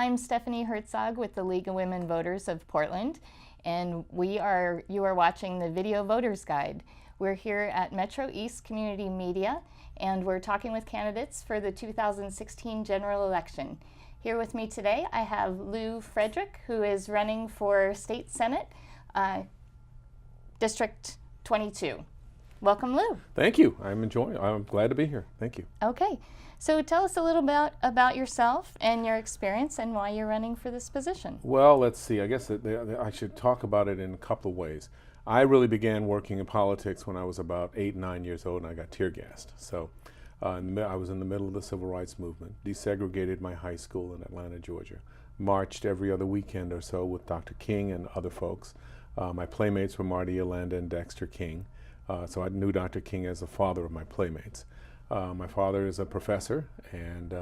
I'm Stephanie Herzog with the League of Women Voters of Portland, and you are watching the Video Voters Guide. We're here at MetroEast Community Media, and we're talking with candidates for the 2016 general election. Here with me today, I have Lew Frederick, who is running for State Senate, District 22. Welcome, Lew. Thank you. I'm glad to be here. Thank you. Okay. So tell us a little bit about yourself and your experience and why you're running for this position. Well, let's see. I guess I should talk about it in a couple of ways. I really began working in politics when I was about 8, 9 years old, and I got tear gassed. So I was in the middle of the civil rights movement, desegregated my high school in Atlanta, Georgia, marched every other weekend or so with Dr. King and other folks. My playmates were Marty Yolanda and Dexter King. So I knew Dr. King as the father of my playmates. My father is a professor, and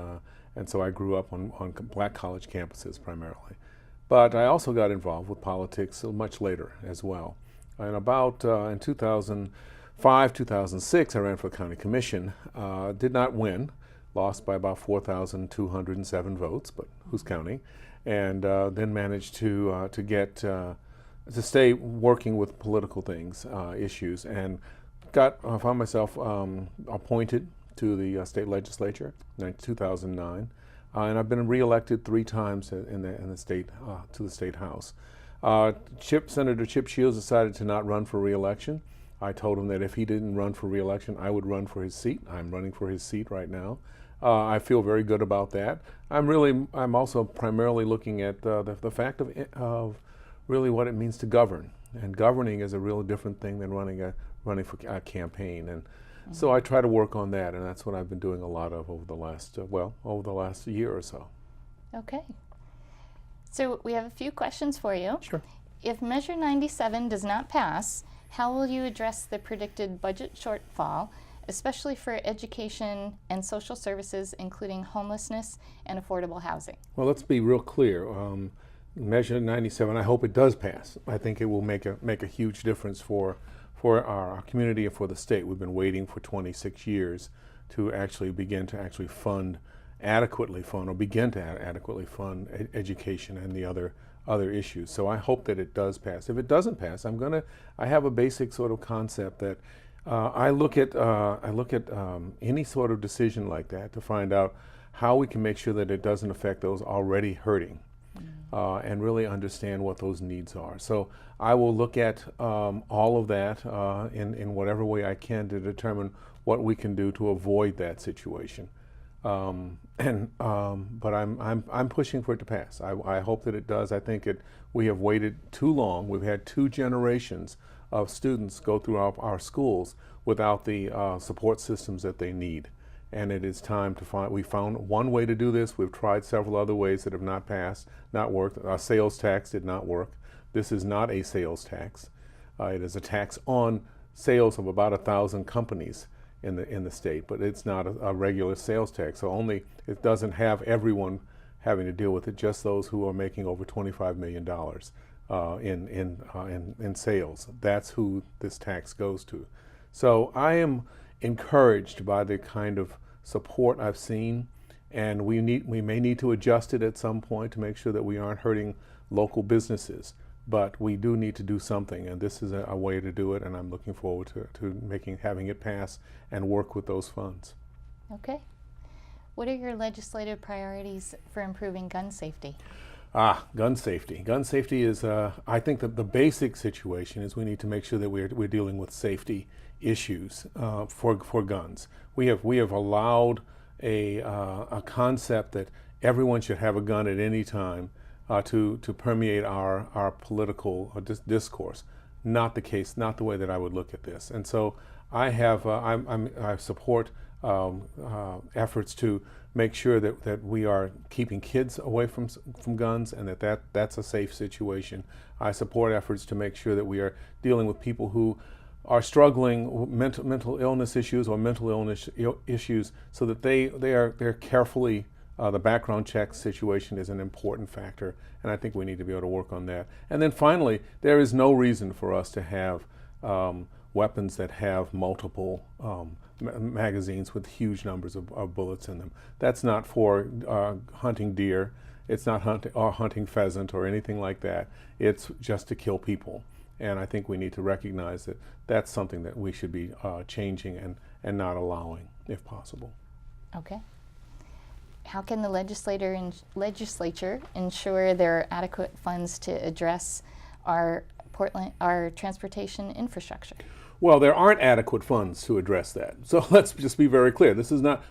so I grew up on black college campuses primarily. But I also got involved with politics much later as well. And about in 2005, 2006, I ran for the county commission. Did not win, lost by about 4,207 votes, but who's counting? And then managed to stay working with political things, issues, and found myself appointed to the state legislature in 2009, and I've been reelected 3 times in the state to the state house. Senator Chip Shields decided to not run for reelection. I told him that if he didn't run for reelection, I would run for his seat. I'm running for his seat right now. I feel very good about that. I'm also primarily looking at the fact of really what it means to govern, and governing is a real different thing than running for a campaign. And so I try to work on that, and that's what I've been doing a lot of over the last year or so. Okay. So we have a few questions for you. Sure. If Measure 97 does not pass, how will you address the predicted budget shortfall, especially for education and social services, including homelessness and affordable housing? Well, let's be real clear. Measure 97, I hope it does pass. I think it will make a huge difference for our community and for the state. We've been waiting for 26 years to actually begin to adequately fund education and the other issues. So I hope that it does pass. If it doesn't pass, I have a basic sort of concept that I look at any sort of decision like that to find out how we can make sure that it doesn't affect those already hurting. And really understand what those needs are. So I will look at all of that in whatever way I can to determine what we can do to avoid that situation. But I'm pushing for it to pass. I hope that it does. I think we have waited too long. We've had 2 generations of students go through our schools without the support systems that they need. And it is time to we found one way to do this. We've tried several other ways that have not worked. Our sales tax did not work. This is not a sales tax. It is a tax on sales of about 1,000 companies in the state, but it's not a regular sales tax. So it doesn't have everyone having to deal with it, just those who are making over $25 million in sales. That's who this tax goes to. So I am encouraged by the kind of support I've seen, and we may need to adjust it at some point to make sure that we aren't hurting local businesses, but we do need to do something, and this is a way to do it, and I'm looking forward to having it pass and work with those funds. Okay. What are your legislative priorities for improving gun safety? Gun safety. Gun safety is, I think that the basic situation is we need to make sure that we're dealing with safety issues for guns. We have allowed a concept that everyone should have a gun at any time to permeate our political discourse. Not the case, not the way that I would look at this. And so I support efforts to make sure that we are keeping kids away from guns, and that's a safe situation. I support efforts to make sure that we are dealing with people who are struggling with mental illness issues or mental illness issues, so that they're carefully, the background check situation is an important factor, and I think we need to be able to work on that. And then finally, there is no reason for us to have weapons that have multiple magazines with huge numbers of bullets in them. That's not for hunting deer, It's not hunting pheasant or anything like that. It's just to kill people. And I think we need to recognize that that's something that we should be changing and not allowing, if possible. Okay. How can the legislature ensure there are adequate funds to address our transportation infrastructure? Well, there aren't adequate funds to address that. So let's just be very clear.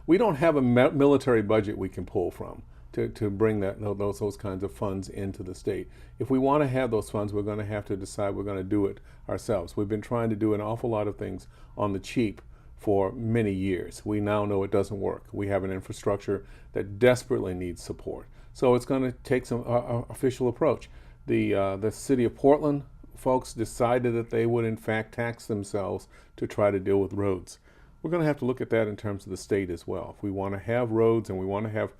We don't have a military budget we can pull from to bring those kinds of funds into the state. If we want to have those funds, we're going to have to decide we're going to do it ourselves. We've been trying to do an awful lot of things on the cheap for many years. We now know it doesn't work. We have an infrastructure that desperately needs support. So it's going to take some official approach. The city of Portland folks decided that they would in fact tax themselves to try to deal with roads. We're going to have to look at that in terms of the state as well. If we want to have roads and we want to have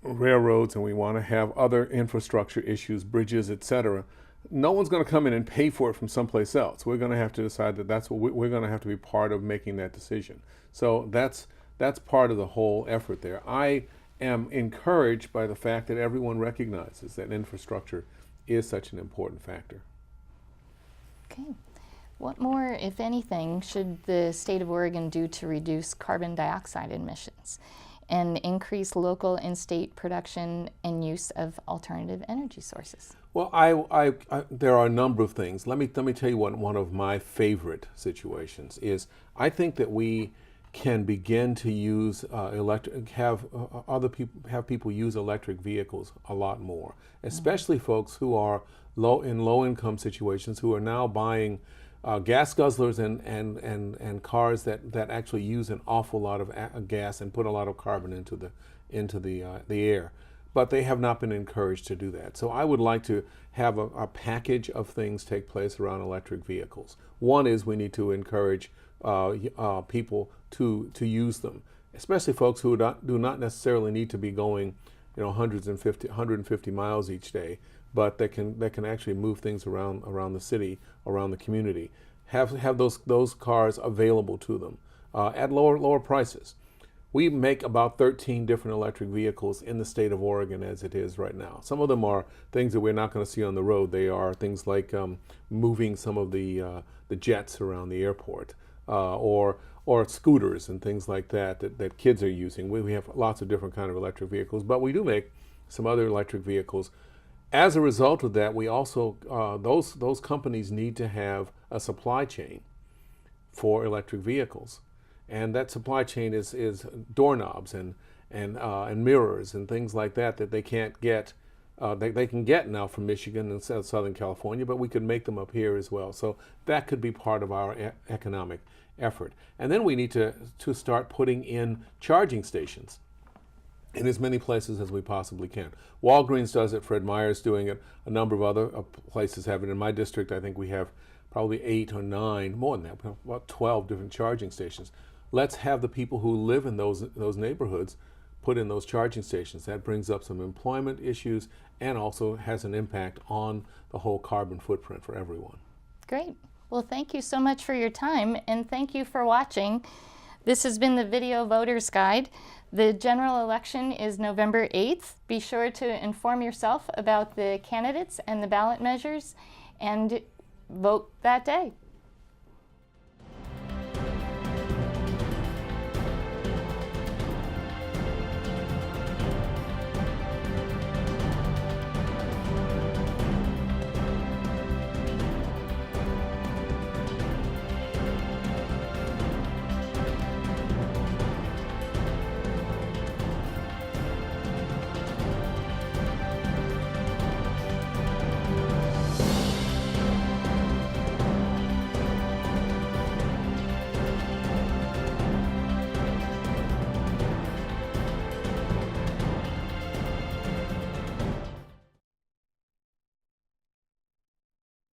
railroads and we want to have other infrastructure issues, bridges, etc., no one's going to come in and pay for it from someplace else. We're going to have to decide that that's what we're going to have to be part of making that decision. So that's part of the whole effort there. I am encouraged by the fact that everyone recognizes that infrastructure is such an important factor. Okay. What more, if anything, should the state of Oregon do to reduce carbon dioxide emissions and increase local and state production and use of alternative energy sources? Well, there are a number of things. Let me tell you what one of my favorite situations is. I think that we can begin to use have people use electric vehicles a lot more, especially folks who are in low income situations who are now buying gas guzzlers and cars that actually use an awful lot of gas and put a lot of carbon into the air. But they have not been encouraged to do that. So I would like to have a package of things take place around electric vehicles. One is we need to encourage people to use them, especially folks who do not necessarily need to be going 150 miles each day, but that can actually move things around the city, around the community. Have those cars available to them at lower prices. We make about 13 different electric vehicles in the state of Oregon as it is right now. Some of them are things that we're not going to see on the road. They are things like moving some of the jets around the airport, or scooters and things like that kids are using. We have lots of different kind of electric vehicles, but we do make some other electric vehicles. As a result of that, we also those companies need to have a supply chain for electric vehicles. And that supply chain is doorknobs and mirrors and things like that they can't get. They can get now from Michigan and Southern California, but we could make them up here as well. So that could be part of our economic effort. And then we need to start putting in charging stations in as many places as we possibly can. Walgreens does it, Fred Meyer's doing it, a number of other places have it. In my district, I think we have probably 8 or 9, more than that, about 12 different charging stations. Let's have the people who live in those neighborhoods put in those charging stations. That brings up some employment issues and also has an impact on the whole carbon footprint for everyone. Great. Well, thank you so much for your time, and thank you for watching. This has been the Video Voters Guide. The general election is November 8th. Be sure to inform yourself about the candidates and the ballot measures and vote that day.